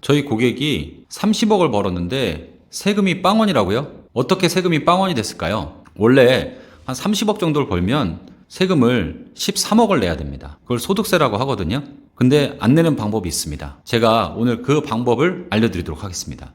저희 고객이 30억을 벌었는데 세금이 빵원이라고요? 어떻게 세금이 빵원이 됐을까요? 원래 한 30억 정도를 벌면 세금을 13억을 내야 됩니다. 그걸 소득세라고 하거든요. 근데 안 내는 방법이 있습니다. 제가 오늘 그 방법을 알려드리도록 하겠습니다.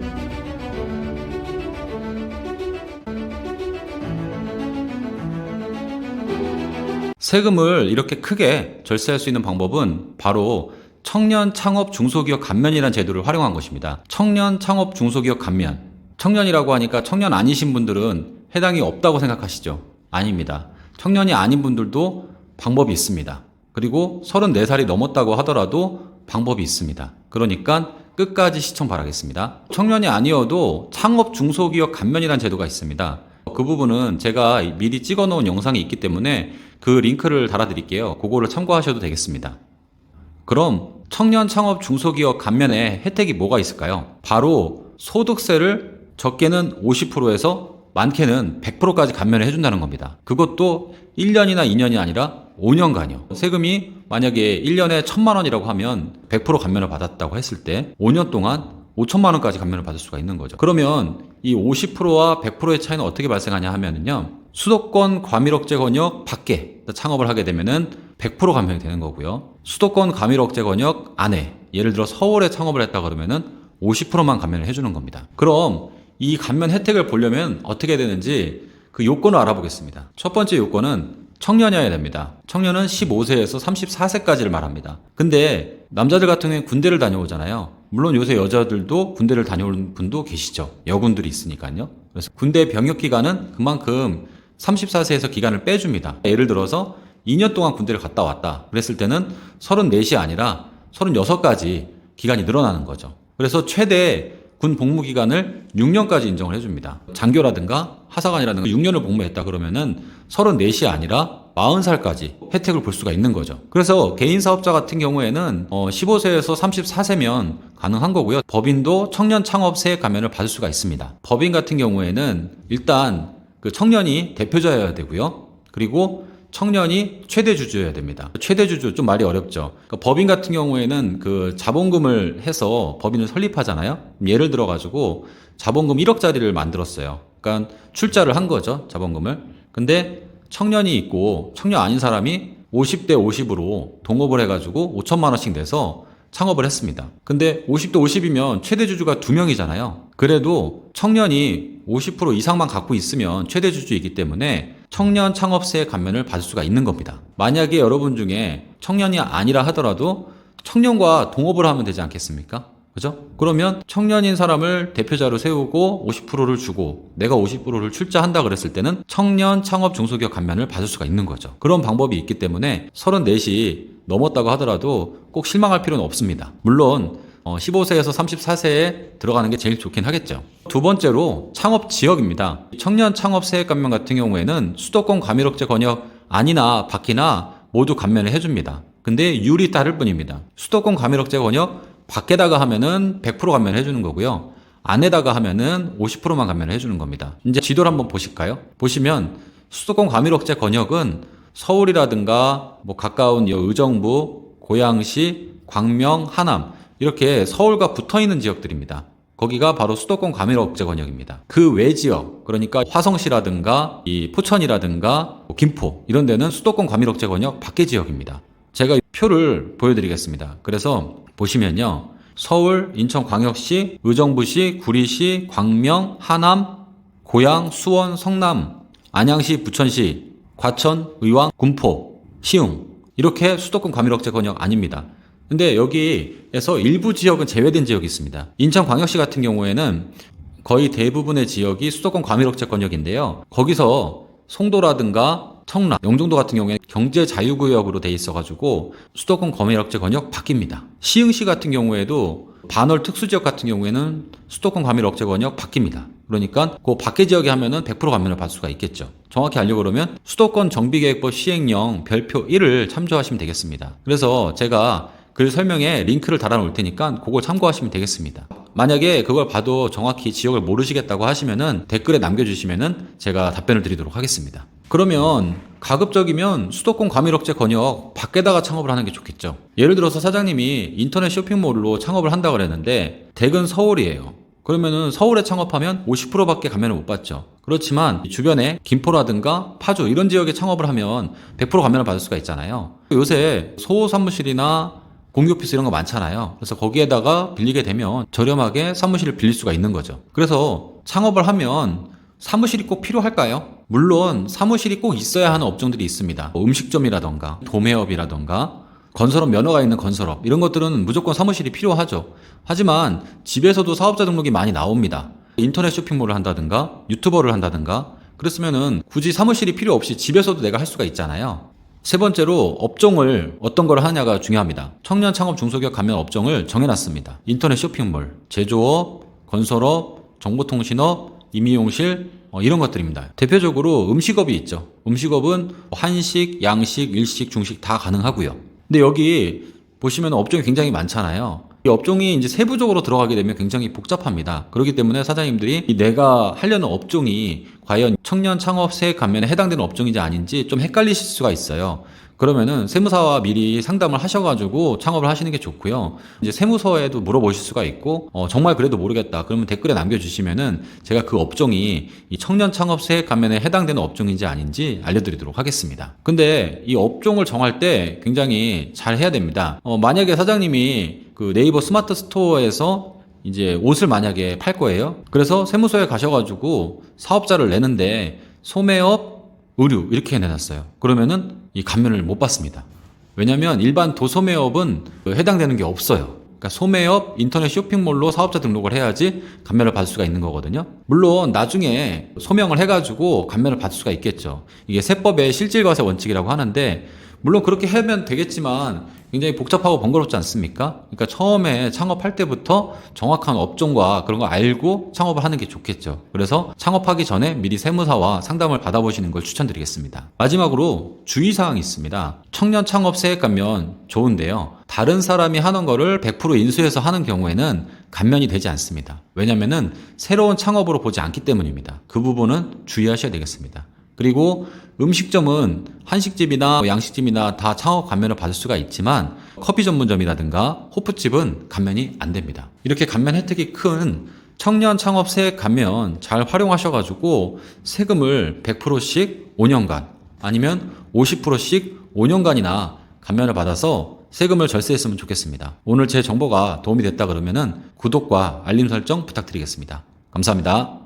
세금을 이렇게 크게 절세할 수 있는 방법은 바로 청년 창업 중소기업 감면이라는 제도를 활용한 것입니다. 청년 창업 중소기업 감면. 청년이라고 하니까 청년 아니신 분들은 해당이 없다고 생각하시죠? 아닙니다. 청년이 아닌 분들도 방법이 있습니다. 그리고 34살이 넘었다고 하더라도 방법이 있습니다. 그러니까 끝까지 시청 바라겠습니다. 청년이 아니어도 창업 중소기업 감면이라는 제도가 있습니다. 그 부분은 제가 미리 찍어 놓은 영상이 있기 때문에 그 링크를 달아드릴게요. 그거를 참고하셔도 되겠습니다. 그럼 청년 창업 중소기업 감면에 혜택이 뭐가 있을까요? 바로 소득세를 적게는 50%에서 많게는 100%까지 감면을 해준다는 겁니다. 그것도 1년이나 2년이 아니라 5년간이요. 세금이 만약에 1년에 1,000만 원이라고 하면 100% 감면을 받았다고 했을 때 5년 동안 5천만 원까지 감면을 받을 수가 있는 거죠. 그러면 이 50%와 100%의 차이는 어떻게 발생하냐 하면은요. 수도권 과밀억제 권역 밖에 창업을 하게 되면은 100% 감면이 되는 거고요. 수도권 과밀억제 권역 안에, 예를 들어 서울에 창업을 했다 그러면은 50%만 감면을 해주는 겁니다. 그럼 이 감면 혜택을 보려면 어떻게 되는지 그 요건을 알아보겠습니다. 첫 번째 요건은 청년이어야 됩니다. 청년은 15세에서 34세까지를 말합니다. 근데 남자들 같은 경우에 군대를 다녀오잖아요. 물론 요새 여자들도 군대를 다녀오는 분도 계시죠. 여군들이 있으니까요. 그래서 군대 병역 기간은 그만큼 34세에서 기간을 빼줍니다. 예를 들어서 2년 동안 군대를 갔다 왔다 그랬을 때는 34이 아니라 36까지 기간이 늘어나는 거죠. 그래서 최대 군 복무 기간을 6년까지 인정을 해줍니다. 장교라든가 하사관이라든가 6년을 복무했다 그러면은 34이 아니라 40살까지 혜택을 볼 수가 있는 거죠. 그래서 개인 사업자 같은 경우에는 15세에서 34세면 가능한 거고요. 법인도 청년 창업 세액 감면을 받을 수가 있습니다. 법인 같은 경우에는 일단 그 청년이 대표자여야 되고요. 그리고 청년이 최대 주주여야 됩니다. 최대 주주 좀 말이 어렵죠. 그러니까 법인 같은 경우에는 그 자본금을 해서 법인을 설립하잖아요. 예를 들어 가지고 자본금 1억짜리를 만들었어요. 그러니까 출자를 한 거죠. 자본금을. 근데 청년이 있고 청년 아닌 사람이 50대 50으로 동업을 해가지고 5천만 원씩 내서 창업을 했습니다. 근데 50대 50이면 최대 주주가 2명이잖아요. 그래도 청년이 50% 이상만 갖고 있으면 최대 주주이기 때문에 청년 창업세 감면을 받을 수가 있는 겁니다. 만약에 여러분 중에 청년이 아니라 하더라도 청년과 동업을 하면 되지 않겠습니까? 그죠? 그러면 청년인 사람을 대표자로 세우고 50%를 주고 내가 50%를 출자한다 그랬을 때는 청년 창업 중소기업 감면을 받을 수가 있는 거죠. 그런 방법이 있기 때문에 34이 넘었다고 하더라도 꼭 실망할 필요는 없습니다. 물론 15세에서 34세에 들어가는 게 제일 좋긴 하겠죠. 두 번째로 창업 지역입니다. 청년 창업 세액 감면 같은 경우에는 수도권 과밀억제 권역 안이나 밖이나 모두 감면을 해줍니다. 근데 율이 다를 뿐입니다. 수도권 과밀억제 권역 밖에다가 하면은 100% 감면을 해주는 거고요. 안에다가 하면은 50%만 감면을 해주는 겁니다. 이제 지도를 한번 보실까요? 보시면 수도권 과밀억제 권역은 서울이라든가 뭐 가까운 의정부, 고양시, 광명, 하남 이렇게 서울과 붙어있는 지역들입니다. 거기가 바로 수도권 과밀억제 권역입니다. 그 외 지역, 그러니까 화성시라든가 이 포천이라든가 김포 이런 데는 수도권 과밀억제 권역 밖의 지역입니다. 제가 표를 보여드리겠습니다. 그래서 보시면요. 서울, 인천광역시, 의정부시, 구리시, 광명, 하남, 고양, 수원, 성남, 안양시, 부천시, 과천, 의왕, 군포, 시흥 이렇게 수도권 과밀억제 권역 아닙니다. 근데 여기에서 일부 지역은 제외된 지역이 있습니다. 인천광역시 같은 경우에는 거의 대부분의 지역이 수도권 과밀억제 권역인데요. 거기서 송도라든가 청라, 영종도 같은 경우에 경제자유구역으로 돼 있어가지고 수도권 과밀억제 권역 바뀝니다. 시흥시 같은 경우에도 반월 특수지역 같은 경우에는 수도권 과밀억제 권역 바뀝니다. 그러니까 그 밖의 지역에 하면은 100% 감면을 받을 수가 있겠죠. 정확히 알려고 그러면 수도권 정비계획법 시행령 별표 1을 참조하시면 되겠습니다. 그래서 제가 글 설명에 링크를 달아 놓을 테니까 그걸 참고하시면 되겠습니다. 만약에 그걸 봐도 정확히 지역을 모르시겠다고 하시면은 댓글에 남겨주시면은 제가 답변을 드리도록 하겠습니다. 그러면 가급적이면 수도권 과밀억제 권역 밖에다가 창업을 하는 게 좋겠죠. 예를 들어서 사장님이 인터넷 쇼핑몰로 창업을 한다 그랬는데 댁은 서울이에요. 그러면은 서울에 창업하면 50%밖에 감면을 못 받죠. 그렇지만 주변에 김포라든가 파주 이런 지역에 창업을 하면 100% 감면을 받을 수가 있잖아요. 요새 소사무실이나 공유오피스 이런 거 많잖아요. 그래서 거기에다가 빌리게 되면 저렴하게 사무실을 빌릴 수가 있는 거죠. 그래서 창업을 하면 사무실이 꼭 필요할까요? 물론 사무실이 꼭 있어야 하는 업종들이 있습니다. 음식점이라던가 도매업이라던가 건설업 면허가 있는 건설업 이런 것들은 무조건 사무실이 필요하죠. 하지만 집에서도 사업자 등록이 많이 나옵니다. 인터넷 쇼핑몰을 한다든가 유튜버를 한다든가 그랬으면은 굳이 사무실이 필요 없이 집에서도 내가 할 수가 있잖아요. 세 번째로 업종을 어떤 걸 하냐가 중요합니다. 청년 창업 중소기업 감면 업종을 정해놨습니다. 인터넷 쇼핑몰, 제조업, 건설업, 정보통신업, 임의용실 이런 것들입니다. 대표적으로 음식업이 있죠. 음식업은 한식, 양식, 일식, 중식 다 가능하고요. 근데 여기 보시면 업종이 굉장히 많잖아요. 이 업종이 이제 세부적으로 들어가게 되면 굉장히 복잡합니다. 그렇기 때문에 사장님들이 내가 하려는 업종이 과연 청년 창업 세액 감면에 해당되는 업종인지 아닌지 좀 헷갈리실 수가 있어요. 그러면은 세무사와 미리 상담을 하셔가지고 창업을 하시는 게 좋고요. 이제 세무서에도 물어보실 수가 있고, 정말 그래도 모르겠다. 그러면 댓글에 남겨주시면은 제가 그 업종이 이 청년 창업 세액 감면에 해당되는 업종인지 아닌지 알려드리도록 하겠습니다. 근데 이 업종을 정할 때 굉장히 잘 해야 됩니다. 만약에 사장님이 그 네이버 스마트 스토어에서 이제 옷을 만약에 팔 거예요. 그래서 세무서에 가셔가지고 사업자를 내는데 소매업, 의류 이렇게 내놨어요. 그러면은 이 감면을 못 받습니다. 왜냐하면 일반 도소매업은 해당되는 게 없어요. 그러니까 소매업, 인터넷 쇼핑몰로 사업자 등록을 해야지 감면을 받을 수가 있는 거거든요. 물론 나중에 소명을 해가지고 감면을 받을 수가 있겠죠. 이게 세법의 실질과세 원칙이라고 하는데 물론 그렇게 하면 되겠지만 굉장히 복잡하고 번거롭지 않습니까? 그러니까 처음에 창업할 때부터 정확한 업종과 그런 거 알고 창업을 하는 게 좋겠죠. 그래서 창업하기 전에 미리 세무사와 상담을 받아보시는 걸 추천드리겠습니다. 마지막으로 주의사항이 있습니다. 청년 창업 세액 감면 좋은데요. 다른 사람이 하는 거를 100% 인수해서 하는 경우에는 감면이 되지 않습니다. 왜냐면은 새로운 창업으로 보지 않기 때문입니다. 그 부분은 주의하셔야 되겠습니다. 그리고 음식점은 한식집이나 양식집이나 다 창업 감면을 받을 수가 있지만 커피 전문점이라든가 호프집은 감면이 안 됩니다. 이렇게 감면 혜택이 큰 청년 창업 세액 감면 잘 활용하셔가지고 세금을 100%씩 5년간 아니면 50%씩 5년간이나 감면을 받아서 세금을 절세했으면 좋겠습니다. 오늘 제 정보가 도움이 됐다 그러면은 구독과 알림 설정 부탁드리겠습니다. 감사합니다.